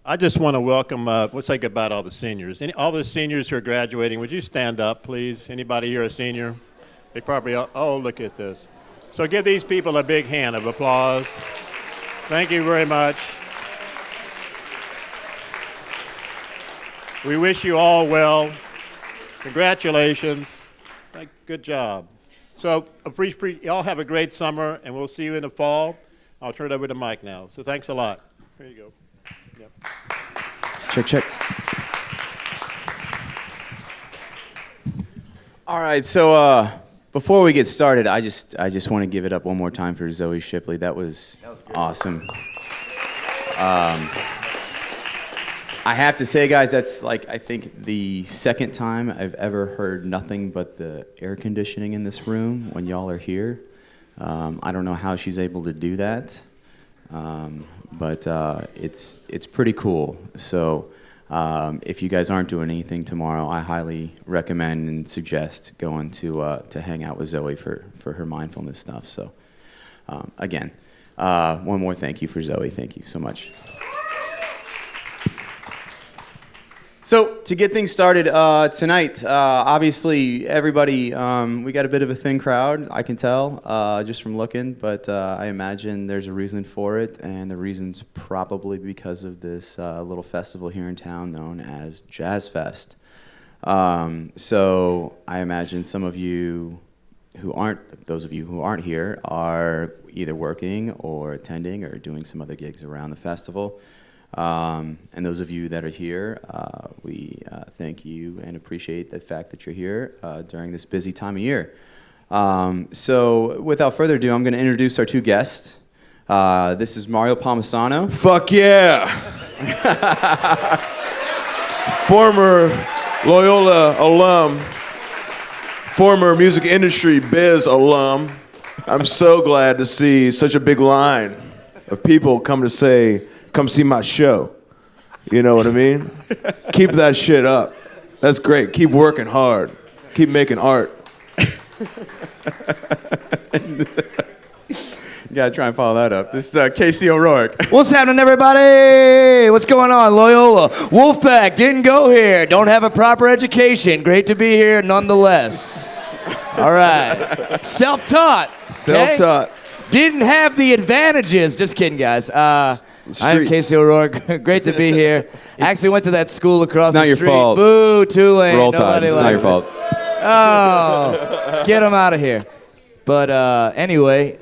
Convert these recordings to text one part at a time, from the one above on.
I just want to welcome, let's say goodbye to all the seniors. All the seniors who are graduating, would you stand up, please? Anybody here a senior? They probably, oh, look at this. So give these people a big hand of applause. Thank you very much. We wish you all well. Congratulations. Good job. So y'all have a great summer, and we'll see you in the fall. I'll turn it over to Mike now. So thanks a lot. Here you go. Yep. Check. All right, so before we get started, I just want to give it up one more time for Zoe Shipley. That was awesome. I have to say, guys, that's I think the second time I've ever heard nothing but the air conditioning in this room when y'all are here. I don't know how she's able to do that. But it's pretty cool. So if you guys aren't doing anything tomorrow, I highly recommend and suggest going to hang out with Zoe for her mindfulness stuff. So again, one more thank you for Zoe. Thank you so much. So to get things started tonight, obviously everybody, we got a bit of a thin crowd, I can tell, just from looking, but I imagine there's a reason for it, and the reason's probably because of this little festival here in town known as Jazz Fest. So I imagine some of you those of you who aren't here are either working or attending or doing some other gigs around the festival. And those of you that are here, we thank you and appreciate the fact that you're here during this busy time of year. So without further ado, I'm going to introduce our two guests. This is Mario Palmisano. Fuck yeah! Former Loyola alum, former music industry biz alum. I'm so glad to see such a big line of people come see my show. You know what I mean? Keep that shit up. That's great. Keep working hard. Keep making art. You gotta try and follow that up. This is Casey O'Rourke. What's happening, everybody? What's going on, Loyola? Wolfpack didn't go here. Don't have a proper education. Great to be here nonetheless. All right. Self-taught. Self-taught. Didn't have the advantages. Just kidding, guys. I'm Casey O'Rourke. Great to be here. Actually went to that school across the street. It's not your fault. Boo, Tulane. Roll Tide. Nobody It's not your likes fault. it. Oh, get them out of here. But anyway,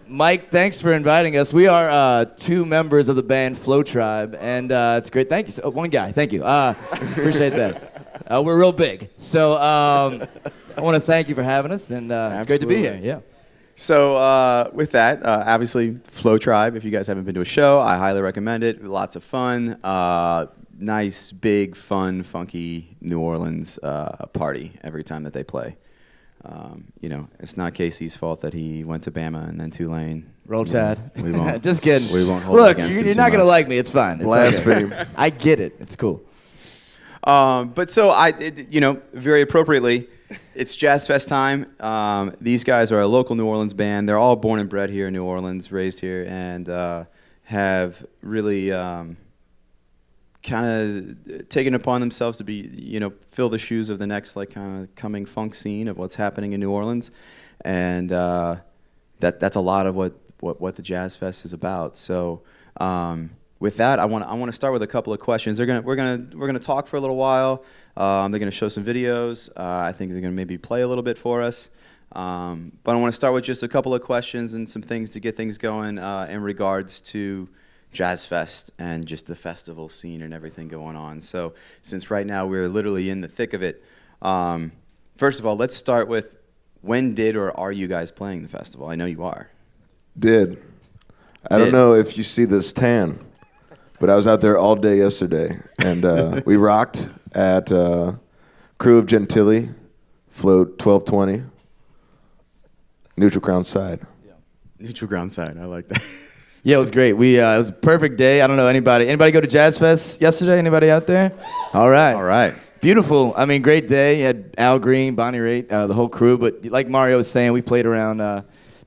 Mike, thanks for inviting us. We are two members of the band Flow Tribe, and it's great. Thank you. One guy. Thank you. Appreciate that. We're real big. So I want to thank you for having us, and it's great to be here. Yeah. So with that, obviously, Flow Tribe, if you guys haven't been to a show, I highly recommend it. Lots of fun. Nice, big, fun, funky New Orleans party every time that they play. It's not Casey's fault that he went to Bama and then Tulane. Roll Tide. We won't. Just kidding. We won't hold it Look, against him you're too not going to much. like me. It's fine. It's Blasphemy. okay. I get it. It's cool. But so very appropriately, it's Jazz Fest time. These guys are a local New Orleans band. They're all born and bred here in New Orleans, raised here, and have really kind of taken upon themselves to be, fill the shoes of the next kind of coming funk scene of what's happening in New Orleans, and that's a lot of what the Jazz Fest is about. So. With that, I want to start with a couple of questions. We're gonna talk for a little while. They're gonna show some videos. I think they're gonna maybe play a little bit for us. But I want to start with just a couple of questions and some things to get things going in regards to Jazz Fest and just the festival scene and everything going on. So since right now we're literally in the thick of it, first of all, let's start with when did or are you guys playing the festival? I know you are. Did. I don't know if you see this tan. But I was out there all day yesterday, and we rocked at Crew of Gentilly, Float 1220, Neutral Ground Side. Neutral ground side. I like that. Yeah, it was great. It was a perfect day. I don't know anybody go to Jazz Fest yesterday? Anybody out there? All right. All right. Beautiful. I mean, great day. You had Al Green, Bonnie Raitt, the whole crew. But like Mario was saying, we played around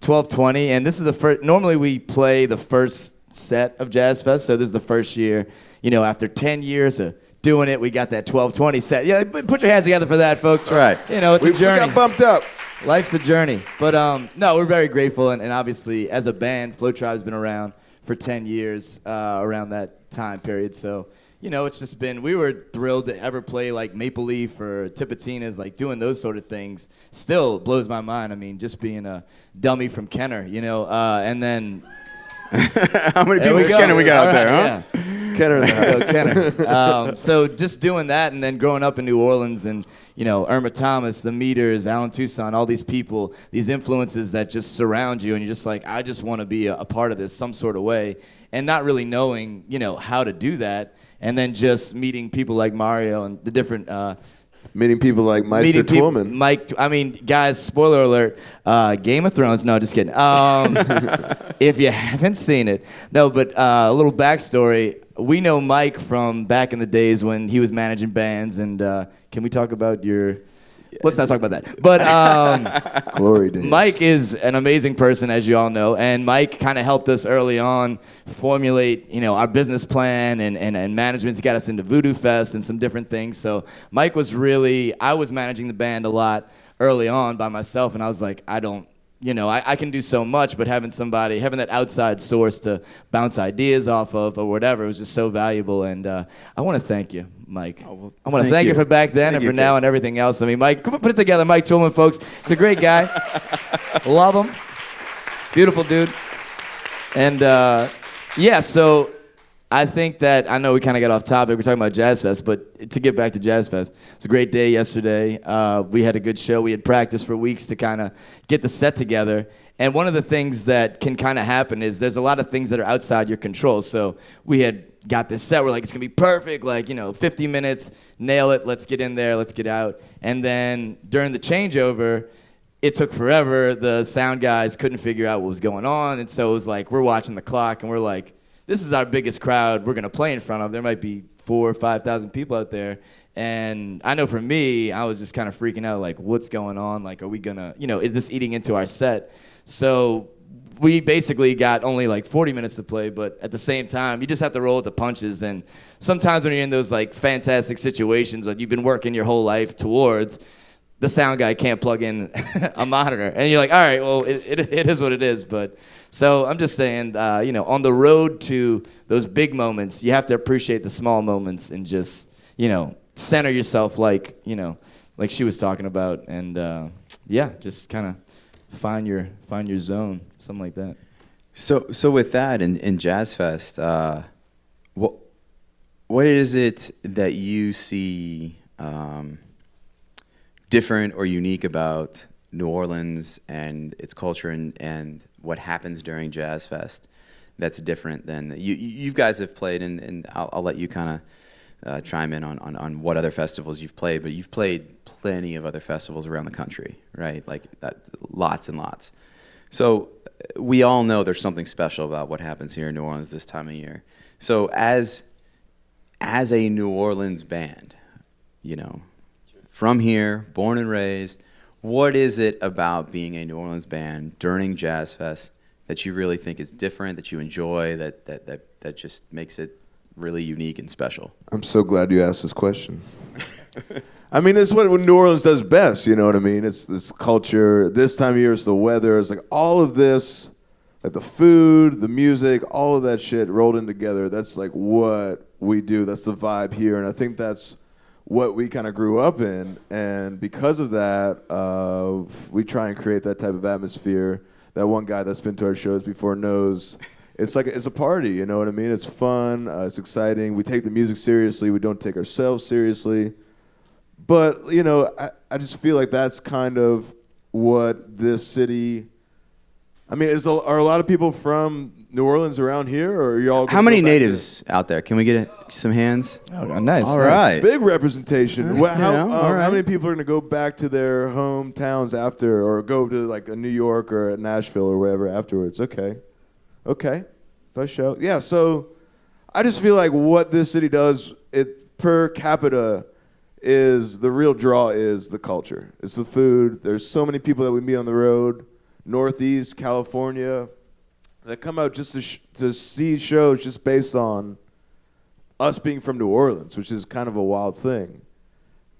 12:20, and this is the first. Normally, we play the first set of Jazz Fest, so this is the first year. After 10 years of doing it, we got that 12:20 set. Yeah, put your hands together for that, folks. All right. It's a journey. We got bumped up. Life's a journey. But no, we're very grateful. And obviously, as a band, Flow Tribe's been around for 10 years around that time period. So, it's just been, we were thrilled to ever play like Maple Leaf or Tipitina's, like doing those sort of things. Still blows my mind. I mean, just being a dummy from Kenner, and then. How many people Kenner we got out there, huh? Yeah. Kenner in the house. Kenner. So just doing that, and then growing up in New Orleans, and Irma Thomas, the Meters, Alan Toussaint, all these people, these influences that just surround you, and you're just like, I just want to be a part of this some sort of way, and not really knowing how to do that, and then just meeting people like Mario and the different. Meeting people like Meister Twillman. Guys, spoiler alert, Game of Thrones. No, just kidding. If you haven't seen it. No, but a little backstory. We know Mike from back in the days when he was managing bands. And can we talk about your... Let's not talk about that. But Glory days. Mike is an amazing person, as you all know, and Mike kind of helped us early on formulate, our business plan and management. He got us into Voodoo Fest and some different things. So Mike was I was managing the band a lot early on by myself, and I was like, I can do so much, but having that outside source to bounce ideas off of or whatever was just so valuable. And I want to thank you, Mike. I want to thank you for back then and for now and everything else. I mean, Mike, come on, put it together. Mike Toolman, folks. He's a great guy. Love him. Beautiful dude. And so I think that, I know we kind of got off topic. We're talking about Jazz Fest, but to get back to Jazz Fest, it's a great day yesterday. We had a good show. We had practiced for weeks to kind of get the set together. And one of the things that can kind of happen is there's a lot of things that are outside your control. So we had got this set. We're like, it's going to be perfect. 50 minutes, nail it. Let's get in there. Let's get out. And then during the changeover, it took forever. The sound guys couldn't figure out what was going on. And so it was like, we're watching the clock and we're like, this is our biggest crowd we're going to play in front of. There might be 4,000 or 5,000 people out there. And I know for me, I was just kind of freaking out, like, what's going on? Like, are we going to, is this eating into our set? So we basically got only like 40 minutes to play, but at the same time, you just have to roll with the punches. And sometimes when you're in those like fantastic situations that you've been working your whole life towards, the sound guy can't plug in a monitor. And you're like, all right, well, it is what it is. But so I'm just saying, on the road to those big moments, you have to appreciate the small moments and just, center yourself like she was talking about. And just kind of find your zone, something like that. So with that in Jazz Fest, what is it that you see different or unique about New Orleans and its culture and what happens during Jazz Fest that's different than you guys have played, and I'll let you kind of chime in on what other festivals you've played, but you've played plenty of other festivals around the country, right? Like that, lots and lots. So we all know there's something special about what happens here in New Orleans this time of year. So as a New Orleans band, from here, born and raised, what is it about being a New Orleans band during Jazz Fest that you really think is different, that you enjoy, that just makes it really unique and special? I'm so glad you asked this question. I mean, it's what New Orleans does best, you know what I mean? It's this culture. This time of year, it's the weather. It's like all of this, like the food, the music, all of that shit rolled in together. That's like what we do. That's the vibe here. And I think that's what we kind of grew up in. And because of that, we try and create that type of atmosphere. That one guy that's been to our shows before knows it's like it's a party, you know what I mean? It's fun, it's exciting. We take the music seriously. We don't take ourselves seriously. But, I just feel like that's kind of what this city I mean, are a lot of people from New Orleans around here, or are y'all? How many natives out there? Can we get some hands? Oh, nice. All nice. right. Big representation. How all right. many people are going to go back to their hometowns after, or go to like a New York or a Nashville or wherever afterwards? Okay. For sure. Yeah. So, I just feel like what this city does, it per capita, is the real draw is the culture. It's the food. There's so many people that we meet on the road, Northeast California, that come out just to see shows just based on us being from New Orleans, which is kind of a wild thing.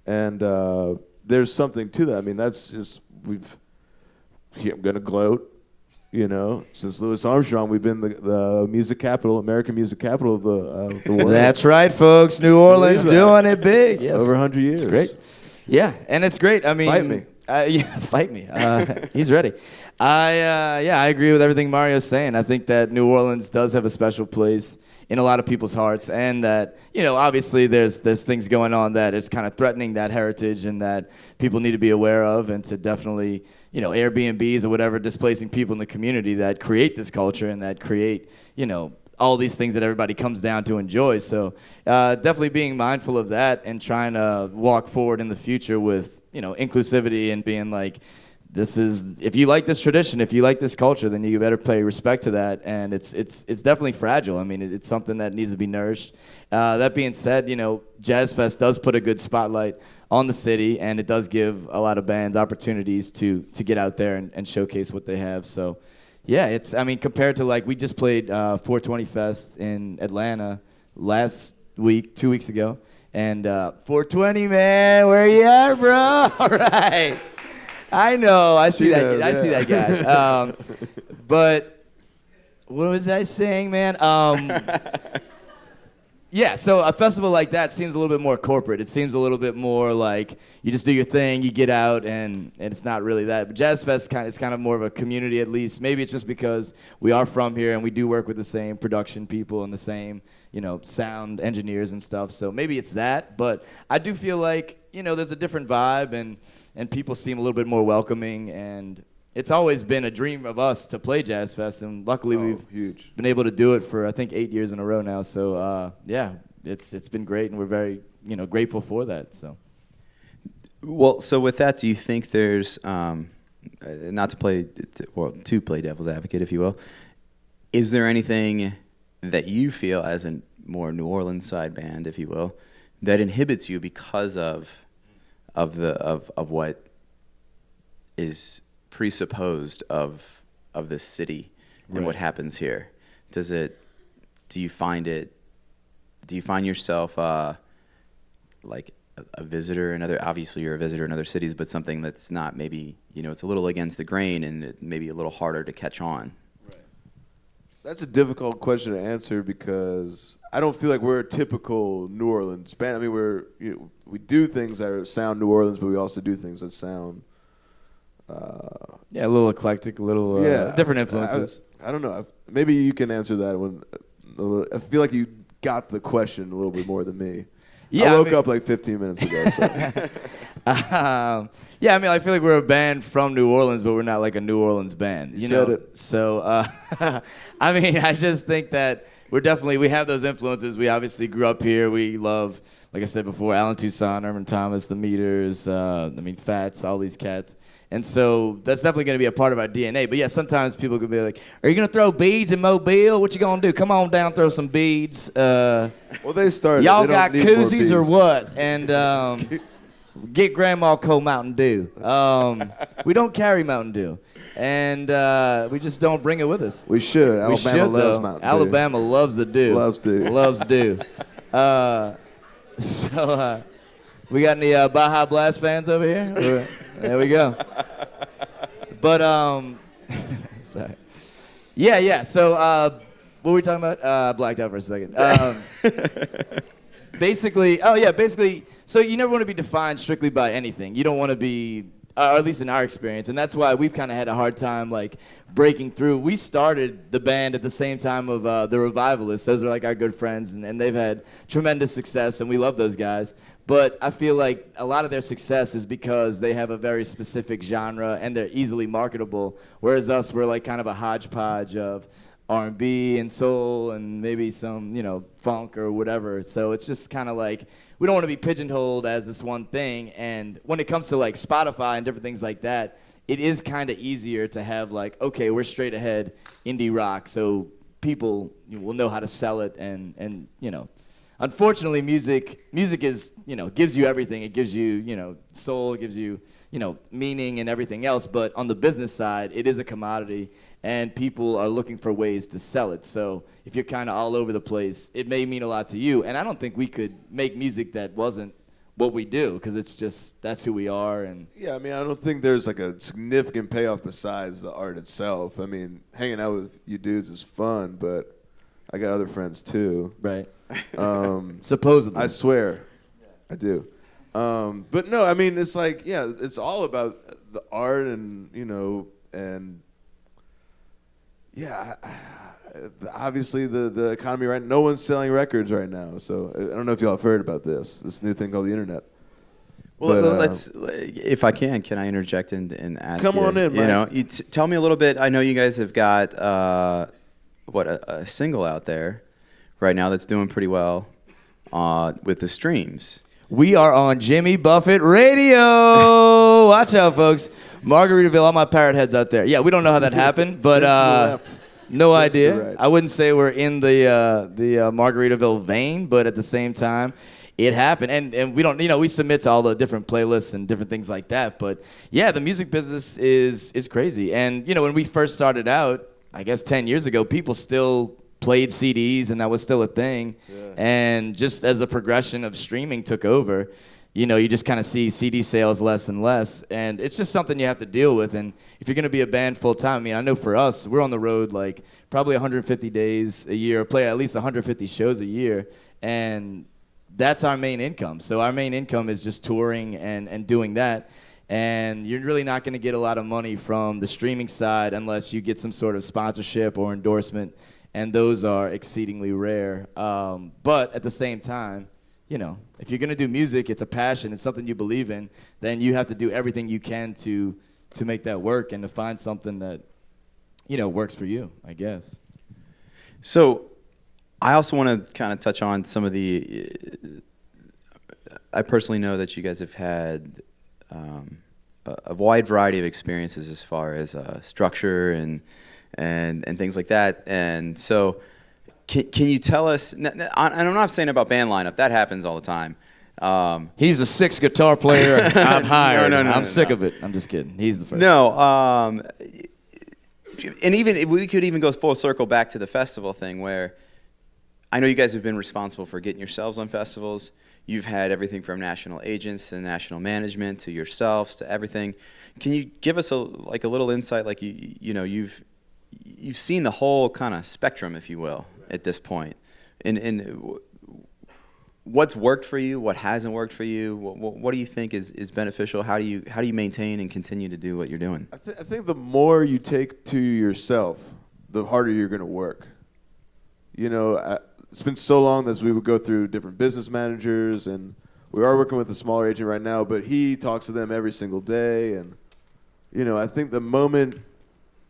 And there's something to that. I mean, that's just, I'm going to gloat, since Louis Armstrong, we've been the music capital, American music capital of the world. That's right, folks. New Orleans doing it big. Yes. Over 100 years. It's great. Yeah, and it's great. I mean, Fight me. Fight me. He's ready. I agree with everything Mario's saying. I think that New Orleans does have a special place in a lot of people's hearts, and that, obviously there's things going on that is kind of threatening that heritage and that people need to be aware of, and to definitely, Airbnbs or whatever, displacing people in the community that create this culture and that create, all these things that everybody comes down to enjoy. So definitely being mindful of that and trying to walk forward in the future with, inclusivity and being like, if you like this tradition, if you like this culture, then you better pay respect to that. And it's definitely fragile. I mean, it's something that needs to be nourished. That being said, Jazz Fest does put a good spotlight on the city, and it does give a lot of bands opportunities to get out there and showcase what they have. So, yeah, compared to, like, we just played 420 Fest in Atlanta last week, 2 weeks ago. And 420, man, where you at, bro? All right. I know. I see that. I see that guy. But what was I saying, man? Yeah. So a festival like that seems a little bit more corporate. It seems a little bit more like you just do your thing, you get out, and it's not really that. But Jazz Fest is kind of more of a community, at least. Maybe it's just because we are from here and we do work with the same production people and the same, sound engineers and stuff. So maybe it's that. But I do feel like, there's a different vibe, and people seem a little bit more welcoming, and it's always been a dream of us to play Jazz Fest, and luckily we've been able to do it for, I think, 8 years in a row now. So yeah, it's been great, and we're very grateful for that. So. Well, so with that, do you think there's not to play to play devil's advocate, if you will, is there anything that you feel as a more New Orleans side band, if you will, that inhibits you because of what is presupposed of this city and what happens here? Do you find yourself like a visitor in obviously you're a visitor in other cities, but something that's not, maybe, it's a little against the grain and it may be a little harder to catch on? Right. That's a difficult question to answer because I don't feel like we're a typical New Orleans band. I mean, we do things that sound New Orleans, but we also do things that sound a little eclectic, a little different influences. I don't know. Maybe you can answer that one. I feel like you got the question a little bit more than me. Yeah, I woke up like 15 minutes ago. So. I feel like we're a band from New Orleans, but we're not like a New Orleans band. You said know? it. So, I just think that we have those influences. We obviously grew up here. We love, like I said before, Alan Toussaint, Irvin Thomas, the Meters, Fats, all these cats. And so that's definitely going to be a part of our DNA. But yeah, sometimes people could be like, "Are you going to throw beads in Mobile? What you going to do? Come on down, throw some beads." Well, they started. Y'all got koozies or what? And get Grandma Cold Mountain Dew. We don't carry Mountain Dew. And we just don't bring it with us. We should. Alabama loves Mountain Dew. Alabama loves the dew. Loves dew. Loves dew. We got any Baja Blast fans over here? There we go. But sorry. Yeah. So what were we talking about? I blacked out for a second. Basically. So you never want to be defined strictly by anything. You don't want to be or at least in our experience, and that's why we've kind of had a hard time like breaking through. We started the band at the same time of the Revivalists. Those are like our good friends, and they've had tremendous success, and we love those guys. But I feel like a lot of their success is because they have a very specific genre and they're easily marketable, whereas us, we're like kind of a hodgepodge of R&B and soul and maybe some, funk or whatever. So it's just kind of like we don't want to be pigeonholed as this one thing. And when it comes to like Spotify and different things like that, it is kind of easier to have like, okay, we're straight ahead indie rock, so people will know how to sell it and. Unfortunately, music is, gives you everything. It gives you, soul, it gives you, meaning and everything else. But on the business side, it is a commodity, and people are looking for ways to sell it. So if you're kind of all over the place, it may mean a lot to you. And I don't think we could make music that wasn't what we do, because it's just, that's who we are. And yeah, I mean, I don't think there's like a significant payoff besides the art itself. I mean, hanging out with you dudes is fun, but I got other friends too. Right. Supposedly. I swear. I do. But no, I mean, it's like, yeah, it's all about the art and, and yeah, obviously the economy right now, no one's selling records right now. So I don't know if y'all have heard about this new thing called the internet. Well, But, if I can I interject and ask Come you? on in, Mike. You tell me a little bit. I know you guys have got a single out there right now that's doing pretty well with the streams. We are on Jimmy Buffett Radio. Watch out, folks. Margaritaville, all my parrot heads out there. Yeah, we don't know how that happened, but no idea. right. I wouldn't say we're in the Margaritaville vein, but at the same time, it happened. And we don't, we submit to all the different playlists and different things like that. But yeah, the music business is crazy. And when we first started out, I guess 10 years ago, people still played CDs, and that was still a thing. Yeah. And just as the progression of streaming took over, you just kind of see CD sales less and less, and it's just something you have to deal with. And if you're going to be a band full time, I mean, I know for us, we're on the road like probably 150 days a year, play at least 150 shows a year, and that's our main income. So our main income is just touring and doing that. And you're really not going to get a lot of money from the streaming side unless you get some sort of sponsorship or endorsement, and those are exceedingly rare. But at the same time, if you're going to do music, it's a passion, it's something you believe in, then you have to do everything you can to make that work and to find something that, works for you, I guess. So I also want to kind of touch on some of the I personally know that you guys have had a wide variety of experiences as far as structure and things like that. And so can you tell us, and I'm not saying about band lineup, that happens all the time. He's the sixth guitar player I've hired. No, I'm sick of it. I'm just kidding. He's the first. No, and even if we could even go full circle back to the festival thing, where I know you guys have been responsible for getting yourselves on festivals. You've had everything from national agents and national management to yourselves to everything. Can you give us a little insight? Like you've seen the whole kind of spectrum, if you will, at this point. And what's worked for you? What hasn't worked for you? What do you think is beneficial? How do you maintain and continue to do what you're doing? I think the more you take to yourself, the harder you're going to work. It's been so long that we would go through different business managers, and we are working with a smaller agent right now, but he talks to them every single day. And, I think the moment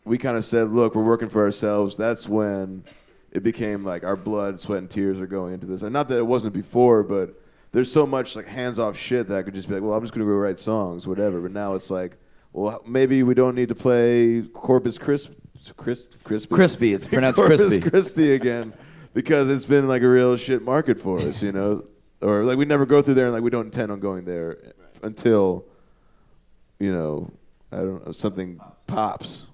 we kind of said, look, we're working for ourselves, that's when it became like our blood, sweat, and tears are going into this. And not that it wasn't before, but there's so much like hands-off shit that I could just be like, well, I'm just going to go write songs, whatever. But now it's like, well, maybe we don't need to play Corpus Crispy. Crispy. It's pronounced Corpus crispy. Christi again, because it's been like a real shit market for us, or like we never go through there, and like we don't intend on going there until, I don't know, something pops.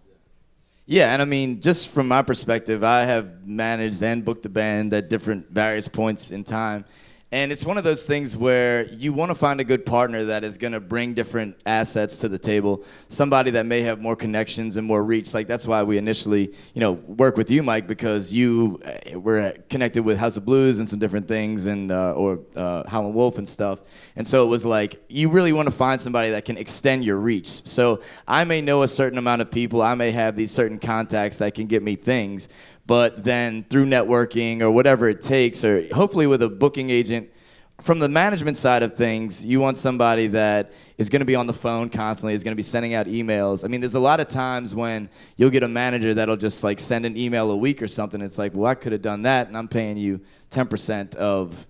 Yeah, and I mean, just from my perspective, I have managed and booked the band at different various points in time. And it's one of those things where you want to find a good partner that is going to bring different assets to the table. Somebody that may have more connections and more reach. Like that's why we initially, work with you, Mike, because you were connected with House of Blues and some different things, and or Howlin' Wolf and stuff. And so it was like you really want to find somebody that can extend your reach. So I may know a certain amount of people. I may have these certain contacts that can get me things. But then through networking or whatever it takes, or hopefully with a booking agent, from the management side of things, you want somebody that is going to be on the phone constantly, is going to be sending out emails. I mean, there's a lot of times when you'll get a manager that'll just like send an email a week or something. It's like, well, I could have done that, and I'm paying you 10% of,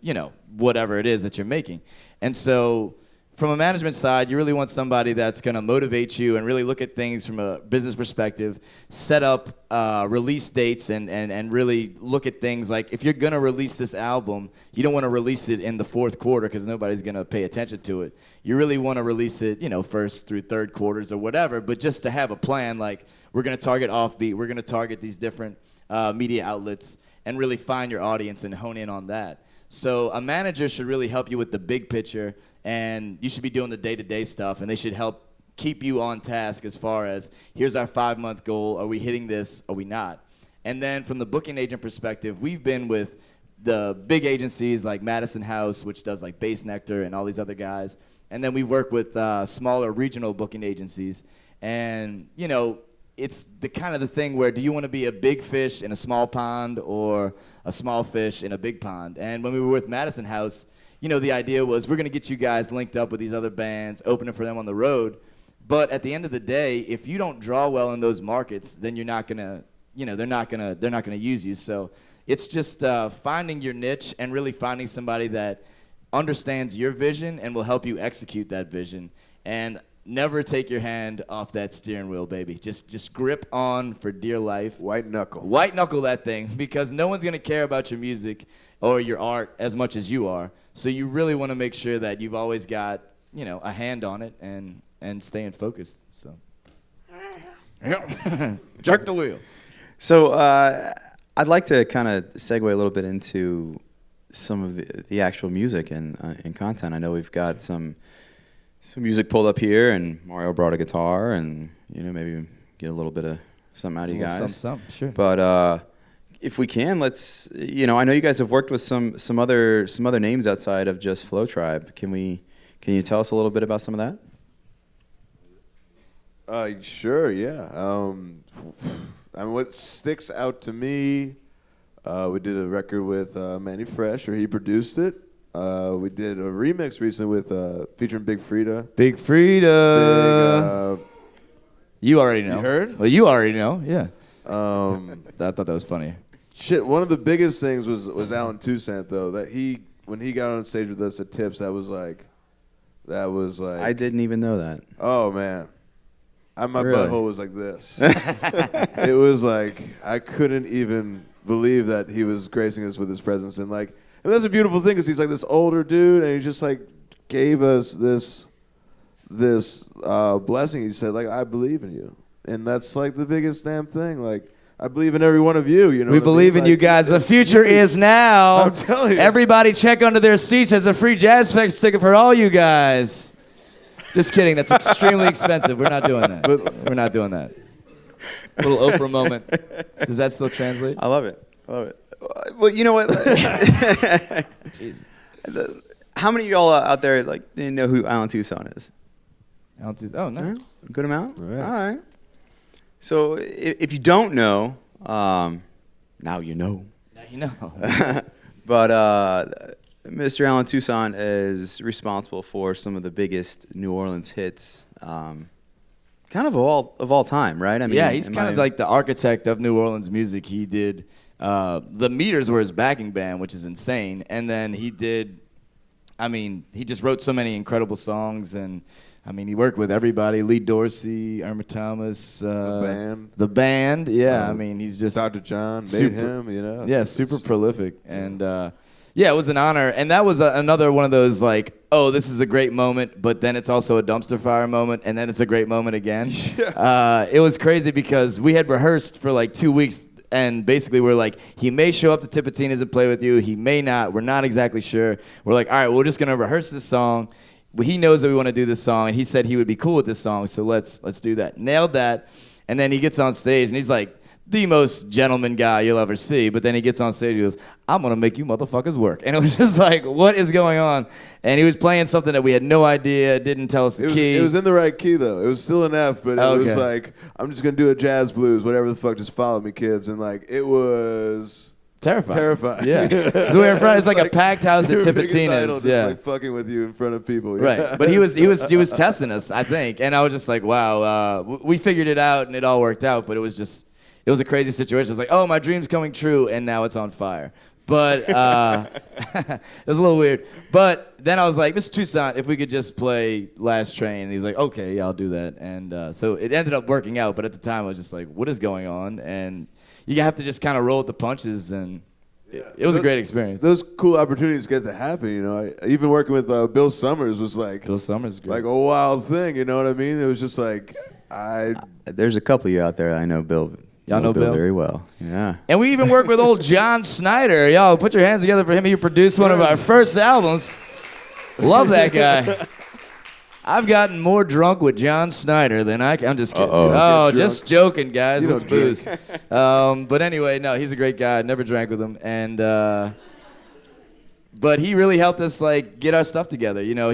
whatever it is that you're making. And so from a management side, you really want somebody that's going to motivate you and really look at things from a business perspective, set up release dates, and really look at things like if you're going to release this album, you don't want to release it in the fourth quarter because nobody's going to pay attention to it. You really want to release it, first through third quarters or whatever, but just to have a plan like we're going to target Offbeat, we're going to target these different media outlets and really find your audience and hone in on that. So a manager should really help you with the big picture, and you should be doing the day-to-day stuff, and they should help keep you on task as far as, here's our 5-month goal, are we hitting this, are we not? And then from the booking agent perspective, we've been with the big agencies like Madison House, which does like Bass Nectar and all these other guys, and then we work with smaller regional booking agencies, and it's the kind of the thing where do you want to be a big fish in a small pond or a small fish in a big pond? And when we were with Madison House, the idea was we're going to get you guys linked up with these other bands, opening for them on the road. But at the end of the day, if you don't draw well in those markets, then you're not going to, they're not going to use you. So it's just finding your niche and really finding somebody that understands your vision and will help you execute that vision. And never take your hand off that steering wheel, baby. Just grip on for dear life. White knuckle. White knuckle that thing, because no one's going to care about your music or your art as much as you are. So you really want to make sure that you've always got, a hand on it and staying focused. So jerk the wheel. So I'd like to kind of segue a little bit into some of the actual music and content. I know we've got some music pulled up here, and Mario brought a guitar, and maybe get a little bit of something out of you guys. Some, sure. But if we can, let's. I know you guys have worked with some other names outside of just Flow Tribe. Can you tell us a little bit about some of that? Sure, yeah. What sticks out to me, we did a record with Manny Fresh, or he produced it. We did a remix recently with featuring Big Frida. Big Frida. You already know. You heard? Well, you already know. Yeah. I thought that was funny. Shit, one of the biggest things was Alan Toussaint, though. That when he got on stage with us at Tips, that was like. I didn't even know that. Oh man, my Really? butthole was like this. It was like I couldn't even believe that he was gracing us with his presence, and that's a beautiful thing because he's like this older dude, and he just like gave us this blessing. He said I believe in you, and that's like the biggest damn thing. I believe in every one of you. We believe in you guys. The future is now. I'm telling you. Everybody check under their seats. There's a free Jazz Fest ticket for all you guys. Just kidding. That's extremely expensive. We're not doing that. We're not doing that. Little Oprah moment. Does that still translate? I love it. Well, you know what? Jesus. How many of y'all out there know who Alan Toussaint is? Oh, nice. A good amount? All right. All right. So if you don't know, now you know. Now you know. But Mr. Alan Toussaint is responsible for some of the biggest New Orleans hits, kind of all time, right? I mean, yeah, he's kind of like the architect of New Orleans music. He did the Meters were his backing band, which is insane, and then he just wrote so many incredible songs, and he worked with everybody: Lee Dorsey, Irma Thomas, the band. Yeah, he's just Dr. John made him, Yeah, super prolific, and yeah, it was an honor, and that was another one of those this is a great moment, but then it's also a dumpster fire moment, and then it's a great moment again. It was crazy because we had rehearsed for 2 weeks And basically, we're like, he may show up to Tipitina's and play with you. He may not. We're not exactly sure. We're like, all right, we're just going to rehearse this song. But he knows that we want to do this song, and he said he would be cool with this song, so let's do that. Nailed that. And then he gets on stage, and he's like the most gentleman guy you'll ever see. But then he gets on stage, and he goes, I'm going to make you motherfuckers work. And it was just like, what is going on? And he was playing something that we had no idea, didn't tell us the key. It was in the right key, though. It was still an F, but it was Okay. like, I'm just going to do a jazz blues, whatever the fuck, just follow me, kids. And, like, it was terrifying. Yeah. So we're in front. It's like a packed house at your biggest idol Tipitina's. just, Yeah. like, fucking with you in front of people. Right, but he was testing us, I think, and I was just like, wow, we figured it out and it all worked out, but it was a crazy situation. It was like, oh, my dream's coming true, and now it's on fire. But it was a little weird. But then I was like, Mr. Toussaint, if we could just play Last Train, and he was like, okay, yeah, I'll do that, and so it ended up working out. But at the time, I was just like, what is going on? And you have to just kind of roll with the punches, and it was a great experience. Those cool opportunities get to happen, you know. Even working with Bill Summers was like Bill Summers, great. like a wild thing, you know what I mean? It was just like There's a couple of you out there I know Bill. Y'all know Bill? very well. Yeah. And we even work with old John Snyder. Y'all, put your hands together for him. He produced one of our first albums. Love that guy. I've gotten more drunk with John Snyder than I'm just kidding. Uh-oh. Oh, just joking, guys. You What's don't booze? But anyway, no, he's a great guy. Never drank with him. And but he really helped us like get our stuff together. You know,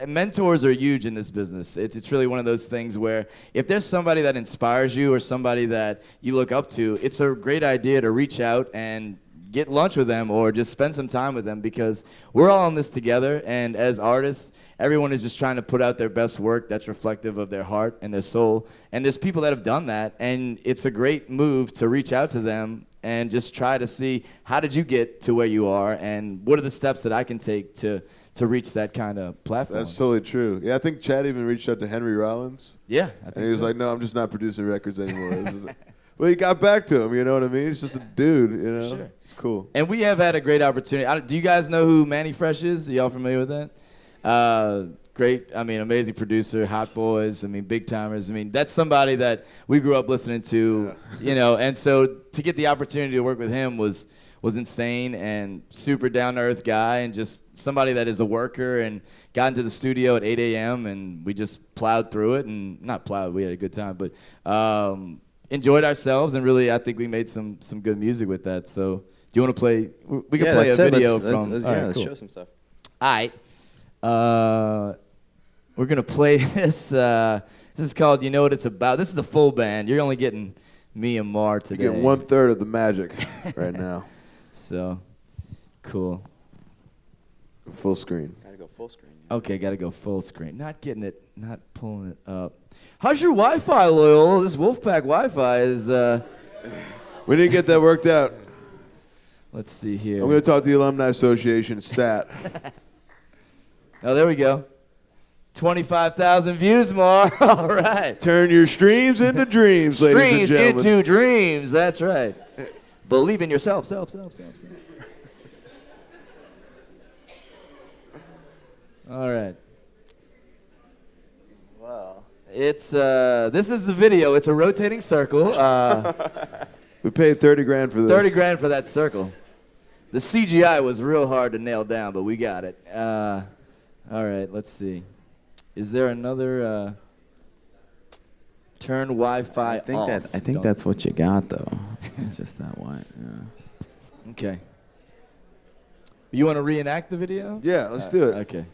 mentors are huge in this business. It's really one of those things where if there's somebody that inspires you or somebody that you look up to, it's a great idea to reach out and get lunch with them or just spend some time with them, because we're all in this together, and as artists, everyone is just trying to put out their best work that's reflective of their heart and their soul. And there's people that have done that, and it's a great move to reach out to them and just try to see, how did you get to where you are, and what are the steps that I can take to reach that kind of platform. that's totally true. Yeah, I think Chad even reached out to Henry Rollins. Yeah, I think And he was so. like, no, I'm just not producing records anymore. Well, he got back to him, you know what I mean? He's just a dude, you know? Sure. It's cool. And we have had a great opportunity. Do you guys know who Manny Fresh is? Are y'all familiar with that? Great, amazing producer, Hot Boys, big timers. That's somebody that we grew up listening to, you know. And so to get the opportunity to work with him was insane, and super down-to-earth guy, and just somebody that is a worker, and got into the studio at 8 a.m. and we just plowed through it, and not plowed, we had a good time, but enjoyed ourselves, and really I think we made some good music with that. So do you want to play? We can play a video from. Let's show some stuff. All right. We're going to play this. This is called You Know What It's About. This is the full band. You're only getting me and Mar today. You're getting 1/3 of the magic right now. So, cool. Full screen. Gotta go full screen. Okay, got to go full screen. Not getting it, not pulling it up. How's your Wi-Fi, Loyola? This Wolfpack Wi-Fi is, We need to get that worked out. let's see here. I'm going to talk to the Alumni Association stat. Oh, there we go. 25,000 views, Mar. All right. Turn your streams into dreams, ladies and Dreams gentlemen. into dreams. That's right. Believe in yourself. Self. All right. Wow. It's this is the video. It's a rotating circle. We paid 30 grand for this. 30 grand for that circle. The CGI was real hard to nail down, but we got it. All right. Let's see. Is there another turn Wi-Fi I think off? Don't- that's what you got though. It's just that one. Yeah. Okay. You want to reenact the video? Yeah, let's do it. Okay.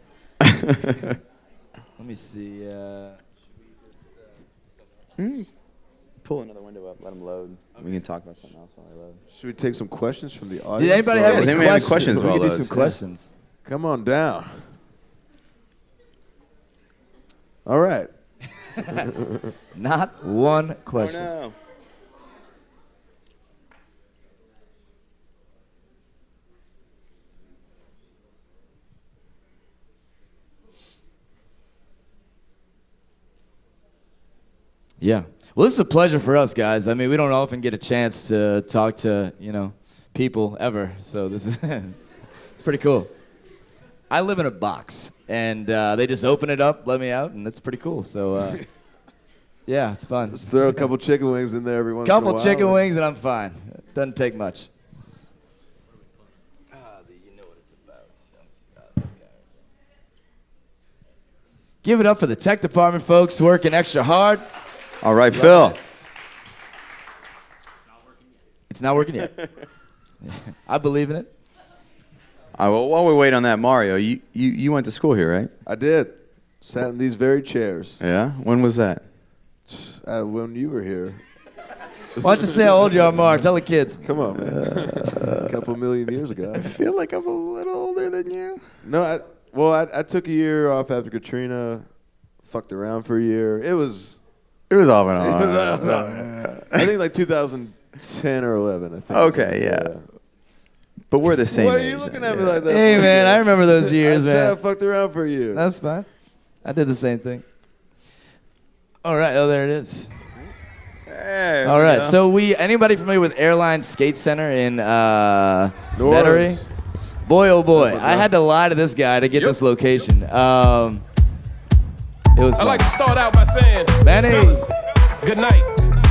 Let me see. Pull another window up. Let them load. We can talk about something else while they load. Should we take some questions from the audience? Did anybody or- have Does any anybody have any questions? questions We while can do loads? some Yeah. questions. Come on down. All right. Not one question. Oh, no. Yeah. Well, this is a pleasure for us, guys. We don't often get a chance to talk to, people ever. So this is it's pretty cool. I live in a box, and they just open it up, let me out, and that's pretty cool. So, yeah, it's fun. Let's throw a couple chicken wings in there every once in a while. Couple chicken wings, and I'm fine. Doesn't take much. You know what it's about. This guy. Give it up for the tech department folks working extra hard. All right, Phil. It's not working yet. I believe in it. All right, well, while we wait on that, Mario, you went to school here, right? I did. Sat in these very chairs Yeah? When was that? when you were here. Why don't you say how old you are, Mark? Tell the kids. Come on, man. A couple million years ago. I feel like I'm a little older than you. No, I took a year off after Katrina, fucked around for a year. It was off and on. I think like 2010 or 11, I think. Okay, yeah. But we're the same What are age you looking then, at me yeah. like that? Hey, for? man, I remember those years, I said I man. fucked around for a year. That's fine. I did the same thing. All right. Oh, there it is. Hey, All right. So anybody familiar with Airline Skate Center in New Metairie? Orleans. Boy, oh boy, I had to lie to this guy to get this location. It was I'd fun. like to start out by saying, Manny. fellas, good night.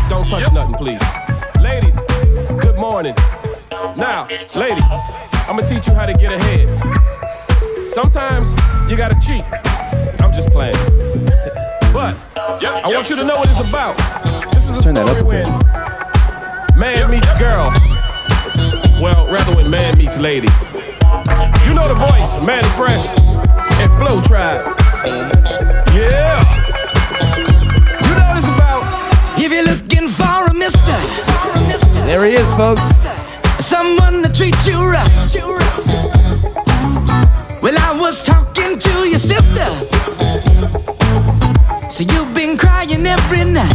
Don't touch nothing, please. Ladies, good morning. Now, ladies, I'm gonna teach you how to get ahead. Sometimes you gotta cheat. I'm just playing. But I want you to know what it's about. This is a turn that story up a bit. when man meets girl. Well, rather when man meets lady. You know the voice, Manny Fresh and Flow Tribe. Yeah. You know what it's about. If you're looking for a mister, There he is, folks. someone to treat you right. Well, I was talking to your sister, so you've been crying every night.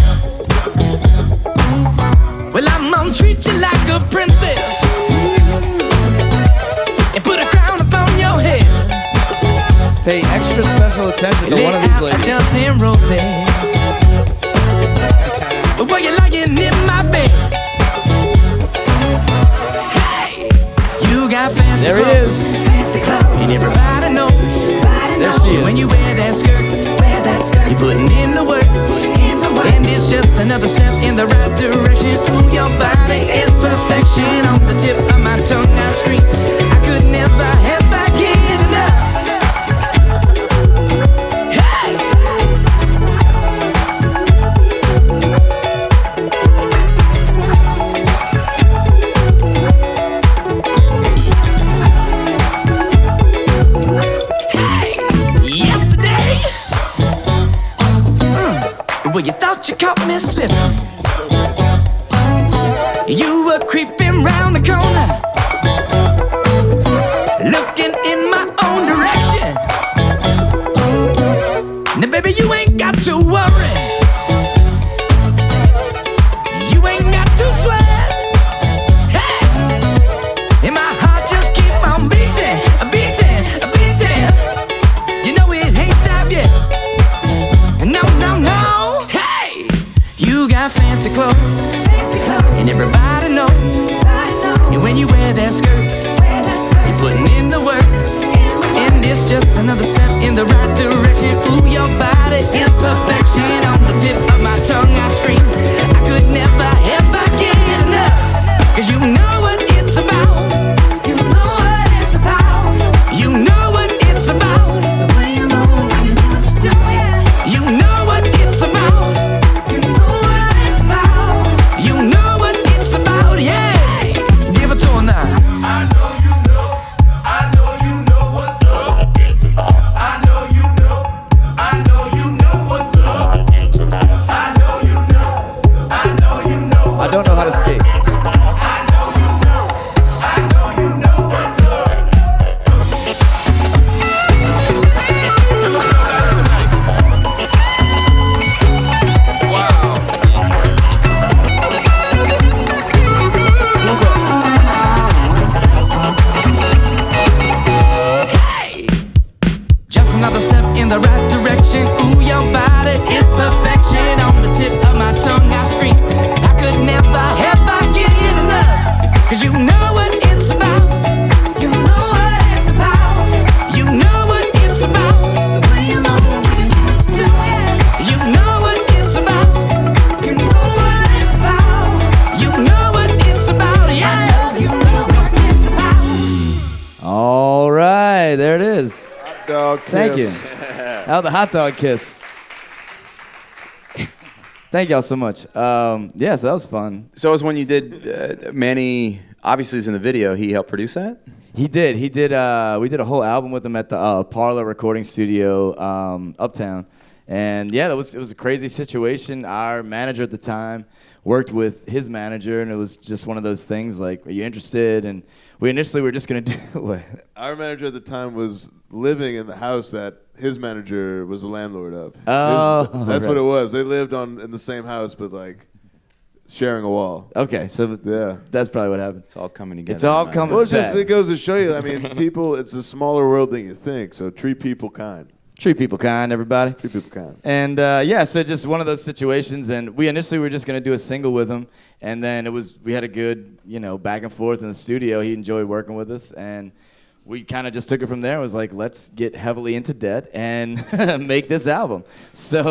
Well, I'm gonna treat you like a princess and put a crown upon your head. Pay extra special attention to Lay one of these out a ladies. dozen roses. Well, you're lying in my bed. Hey, you got fancy There he clothes, is. and everybody knows. There she is. When you wear that skirt, you're putting in the work. And it's just another step in the right direction. Ooh, your body is perfection. On the tip of my tongue, I scream. I could never ever get enough. Hey! Yesterday, well, you thought you caught me slipping. You were creeping round the corner, looking in my own direction. Now, baby, you ain't got to worry. You ain't got to sweat. Hey! And my heart just keep on beating, beating, beating. You know it ain't stopped yet. No, no, no. Hey, you got fancy clothes, and everybody knows. And when you wear that skirt, you're putting in the work. And it's just another step in the right direction. Ooh, your body is perfection. On the tip of my tongue, I scream. I could never ever get enough. 'Cause you know what it's about. You know what it's about. You know what it's about. The way you move, you know what you're doing. You know what it's about. You know what it's about. You know what it's about, yeah. Give it to her now. I know you know. I know you know what's up. I know you know. I know you know what's up. I know you dog kiss. Thank you. Oh, the hot dog kiss. Thank y'all so much. Yeah, so that was fun. So it was when you did Manny. Obviously, is in the video. He helped produce that. He did. We did a whole album with him at the Parlor Recording Studio uptown, and yeah, it was a crazy situation. Our manager at the time worked with his manager, and it was just one of those things. Like, are you interested? And we initially were just gonna do what? Our manager at the time was living in the house that his manager was the landlord of. Oh, That's right. what it was. They lived in the same house, but like sharing a wall. Okay, so Yeah. that's probably what happened. It's all coming together. It's all man. coming. Well, it back. goes to show you. I mean, people. It's a smaller world than you think. So treat people kind. Treat people kind, everybody. Treat people kind. And yeah, so just one of those situations. And we initially were just gonna do a single with him, and then we had a good, back and forth in the studio. He enjoyed working with us, and we kind of just took it from there. It was like, let's get heavily into debt and make this album. So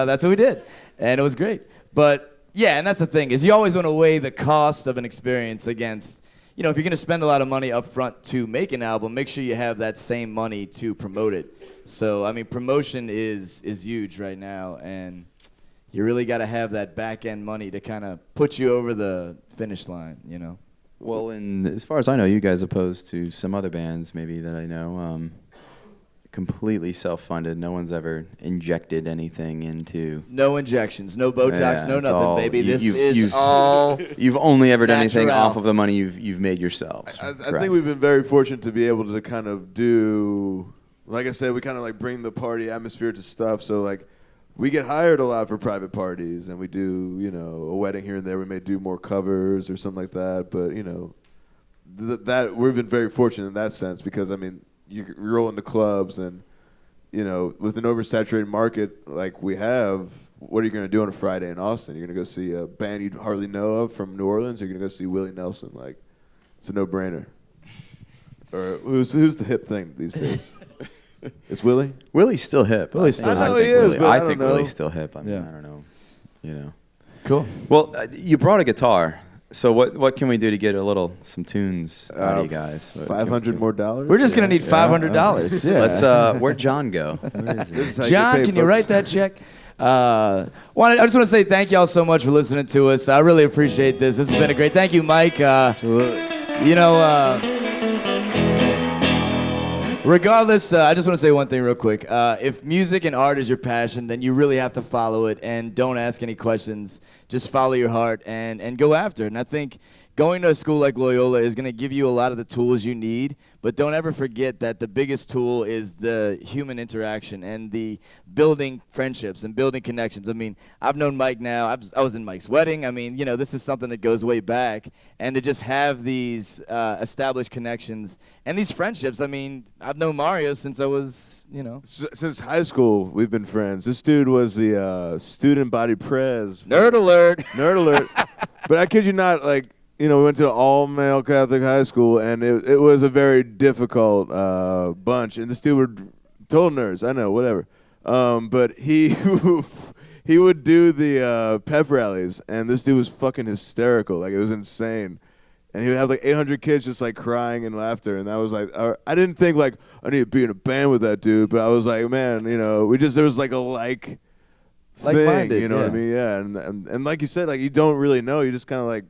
that's what we did, and it was great. But yeah, and that's the thing is you always want to weigh the cost of an experience against. If you're gonna spend a lot of money up front to make an album, make sure you have that same money to promote it. So, I mean, promotion is huge right now, and you really got to have that back-end money to kind of put you over the finish line, Well, and as far as I know, you guys, opposed to some other bands maybe that I know, completely self-funded. No one's ever injected anything into. No injections, no Botox, Yeah, no it's nothing, all- baby. you- This you've- is you've- all You've only ever done anything Natural. off of the money you've made yourselves. I correct? think we've been very fortunate to be able to kind of do, like I said, we kind of like bring the party atmosphere to stuff. So like, we get hired a lot for private parties, and we do, a wedding here and there. We may do more covers or something like that. But that we've been very fortunate in that sense because I mean, you roll into clubs and with an oversaturated market like we have. What are you going to do on a Friday in Austin? You're going to go see a band you hardly know of from New Orleans. Or you're going to go see Willie Nelson. Like, it's a no-brainer. Or who's the hip thing these days? It's Willie? Willie's still hip. Willie's still I hip. think I know he is, Willie- but I I don't think know. Willie's still hip. I mean, Yeah. I don't know. cool. Well, you brought a guitar. So what can we do to get some tunes out of you guys? $500 more dollars? We're just going to need $500. Yeah. Let's. Where'd John go? Where is he? This is how you John, get paid, can you folks. write that check? I just want to say thank y'all so much for listening to us. I really appreciate this. This has been a great. Thank you, Mike. Regardless, I just want to say one thing real quick. If music and art is your passion, then you really have to follow it and don't ask any questions. Just follow your heart and go after it. And I think going to a school like Loyola is going to give you a lot of the tools you need, but don't ever forget that the biggest tool is the human interaction and the building friendships and building connections. I mean, I've known Mike now. I was in Mike's wedding. I mean, this is something that goes way back. And to just have these established connections and these friendships. I mean, I've known Mario since I was, Since high school, we've been friends. This dude was the student body prez. Nerd alert. Nerd alert. But I kid you not, like, we went to an all-male Catholic high school, and it was a very difficult bunch. And this dude were total nerds. I know, whatever. But he he would do the pep rallies, and this dude was fucking hysterical. Like, it was insane. And he would have like 800 kids just like crying and laughter. And that was like, I didn't think like I need to be in a band with that dude, but I was like, man, there was like a thing, Like-minded, you know what I yeah. mean? Yeah. And like you said, like you don't really know. You just kind of like,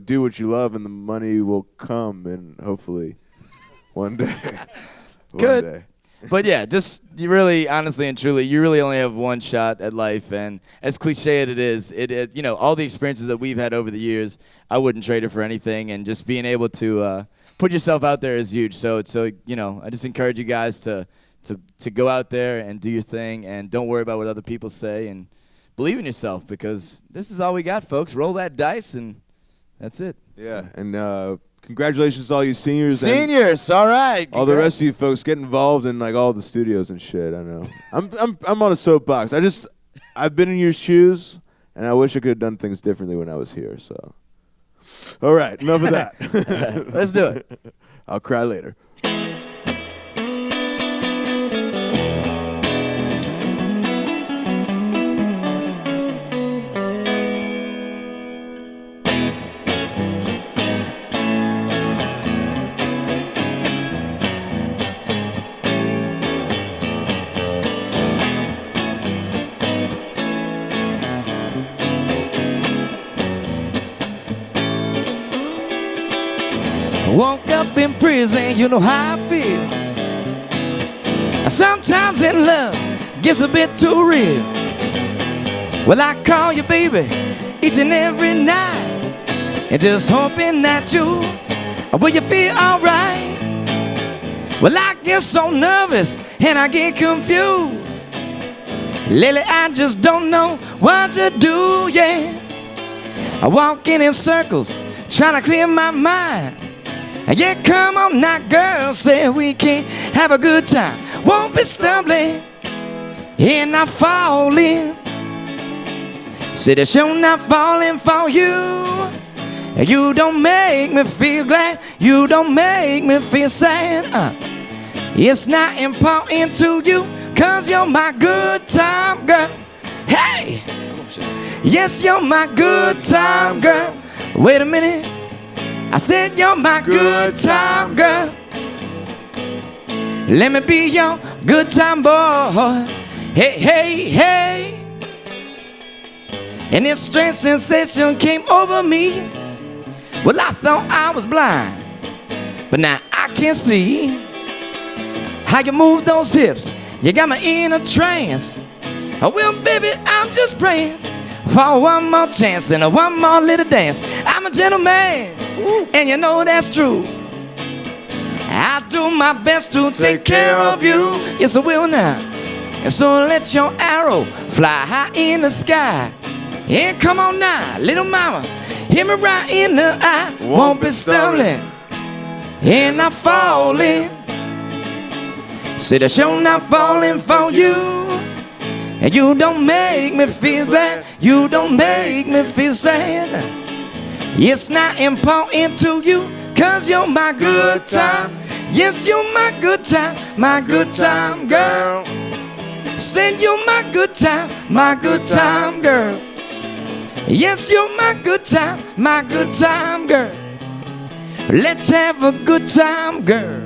do what you love and the money will come and hopefully one day. Good. One day. But yeah, just you really, honestly and truly, you really only have one shot at life. And as cliche as it is, all the experiences that we've had over the years, I wouldn't trade it for anything. And just being able to put yourself out there is huge. So I just encourage you guys to go out there and do your thing and don't worry about what other people say and believe in yourself because this is all we got, folks. Roll that dice and that's it. Yeah. And congratulations to all you seniors. and Seniors, all right. all the rest of you folks get involved in like all the studios and shit. I know. I'm on a soapbox. I've been in your shoes, and I wish I could have done things differently when I was here. So, all right, enough of that. Let's do it. I'll cry later. Woke up in prison, you know how I feel. Sometimes in love gets a bit too real. Well, I call you baby each and every night, and just hoping that will you feel alright? Well, I get so nervous and I get confused. Lately I just don't know what to do, yeah. I walk in circles trying to clear my mind. Yeah, come on now, girl, say we can have a good time. Won't be stumbling and not falling. Say that you're not falling for you. You don't make me feel glad. You don't make me feel sad. It's not important to you, 'cause you're my good time girl. Hey! Yes, you're my good time girl. Wait a minute. I said you're my good time girl. Let me be your good time boy. Hey, hey, hey. And this strange sensation came over me. Well, I thought I was blind, but now I can see how you move those hips. You got me in a trance. Well, baby, I'm just praying for one more chance and one more little dance. I'm a gentleman, and you know that's true. I do my best to take care of you. Yes, I will now. And so let your arrow fly high in the sky. And come on now, little mama, hit me right in the eye. Won't be stumbling and not falling. Say that you're not falling for you. And you don't make me feel glad. You don't make me feel sad. It's not important to you, 'cause you're my good time. Yes, you're my good time girl. Said you're my good time girl. Yes, you're my good time girl. Let's have a good time, girl.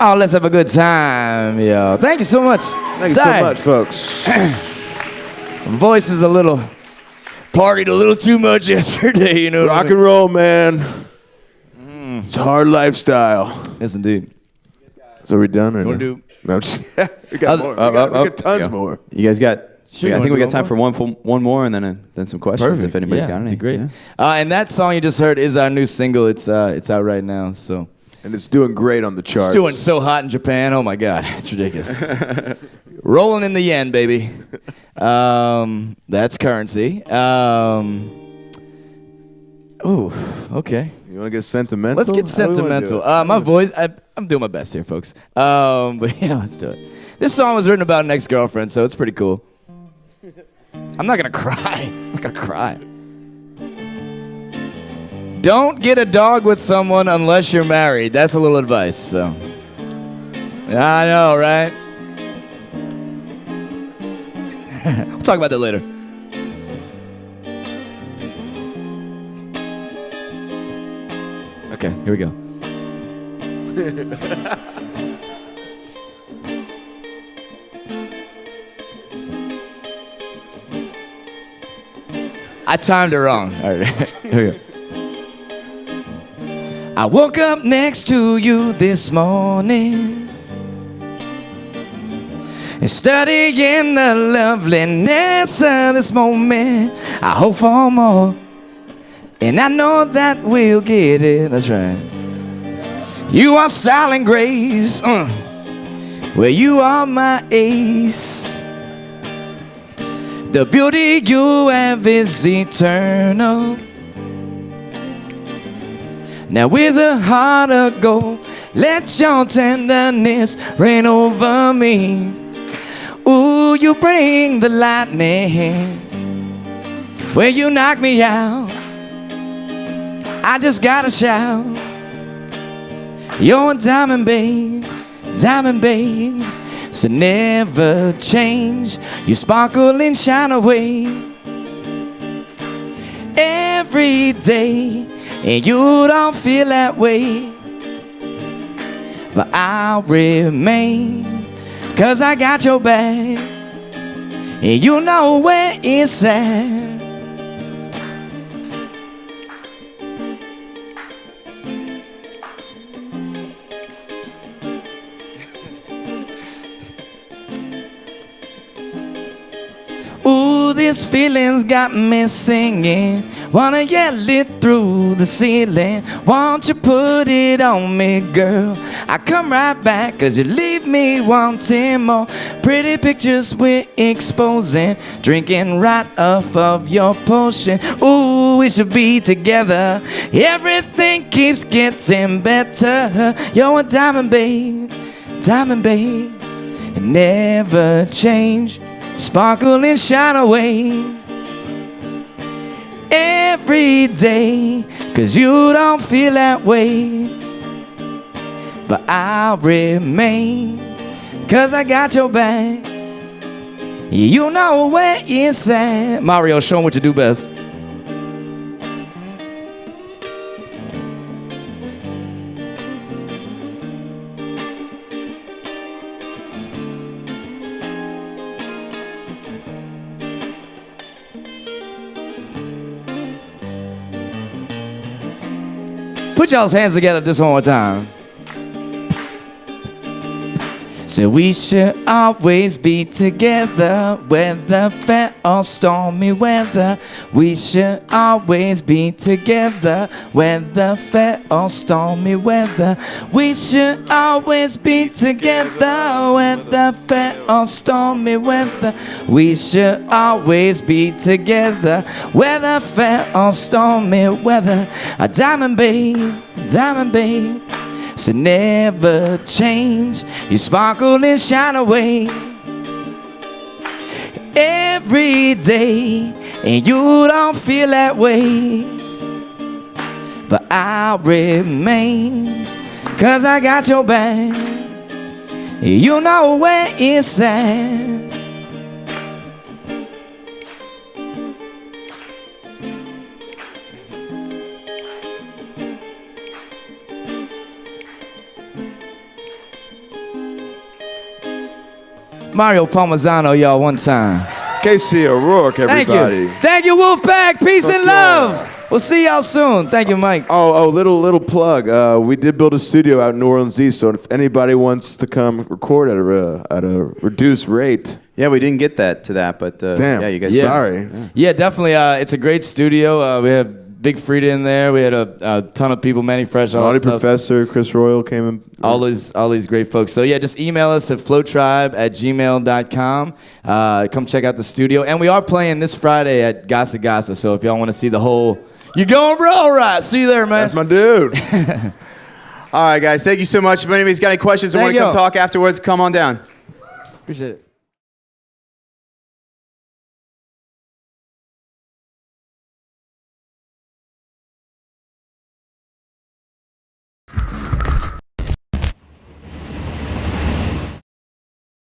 Oh, let's have a good time, yo. Thank you so much. Thank you so much, folks. Voice is partied a little too much yesterday, you know. Rock and roll, man. It's a hard lifestyle. Yes, indeed. So are we done? Or You wanna no? do- No, we got more. We got tons more. You guys got? Sure, I you think we wanna got do time for one more, and then some questions if anybody's Yeah, got any. be great. Yeah. And that song you just heard is our new single. It's out right now. So And it's doing great on the charts. it's doing so hot in Japan. Oh my God, it's ridiculous. Rolling in the yen, baby. That's currency. Ooh, okay. You want to get sentimental? Let's get How do we wanna do sentimental. it? My voice, I'm doing my best here, folks. But yeah, let's do it. This song was written about an ex-girlfriend, so it's pretty cool. I'm not gonna cry. I'm not gonna cry. Don't get a dog with someone unless you're married. That's a little advice. So I know, right? We'll talk about that later. Okay, here we go. I timed it wrong. All right, here we go. I woke up next to you this morning and studying the loveliness of this moment. I hope for more, and I know that we'll get it. That's right. You are silent grace, well, you are my ace. The beauty you have is eternal. Now with a heart of gold, let your tenderness reign over me. Ooh, you bring the lightning. Well, you knock me out. I just gotta shout. You're a diamond babe, so never change. You sparkle and shine away every day, and you don't feel that way. But I'll remain 'cause I got your back. And you know where it's at. Ooh, this feeling's got me singing. Wanna yell it through the ceiling. Won't you put it on me, girl? I come right back, 'cause you leave me wanting more. Pretty pictures we're exposing. Drinking right off of your potion. Ooh, we should be together. Everything keeps getting better. You're a diamond, babe. Diamond, babe. Never change. Sparkle and shine away every day, 'cause you don't feel that way. But I'll remain, 'cause I got your back. You know where it's at. Mario, show 'em what you do best. Put y'all's hands together this one more time. So we should always be together, whether fair or stormy weather. We should always be together, whether fair or stormy weather. We should always be together, whether fair or stormy weather. We should always be together, whether fair or stormy weather. A diamond babe, diamond babe. So never change, you sparkle and shine away every day, and you don't feel that way. But I'll remain, 'cause I got your back. You know where it's at. Mario Palmisano, y'all, one time. Casey O'Rourke, Thank everybody. you. Thank you, Wolfpack. Peace Fuck and yeah. love. We'll see y'all soon. Thank you, Mike. Little plug. We did build a studio out in New Orleans East, so if anybody wants to come record at a reduced rate. Yeah, we didn't get to that, but Damn. yeah, you guys. Sorry. Yeah, definitely. It's a great studio. We have Big Frida in there. We had a ton of people, Manny Fresh, all Audie that stuff. Professor, Chris Royal came in. All these great folks. So yeah, just email us at flowtribe@gmail.com. Come check out the studio. And we are playing this Friday at Gasa Gasa. So if y'all want to see the whole... You going, bro? All right. See you there, man. That's my dude. All right, guys. Thank you so much. If anybody's got any questions or want Thank to come you. talk afterwards, come on down. Appreciate it.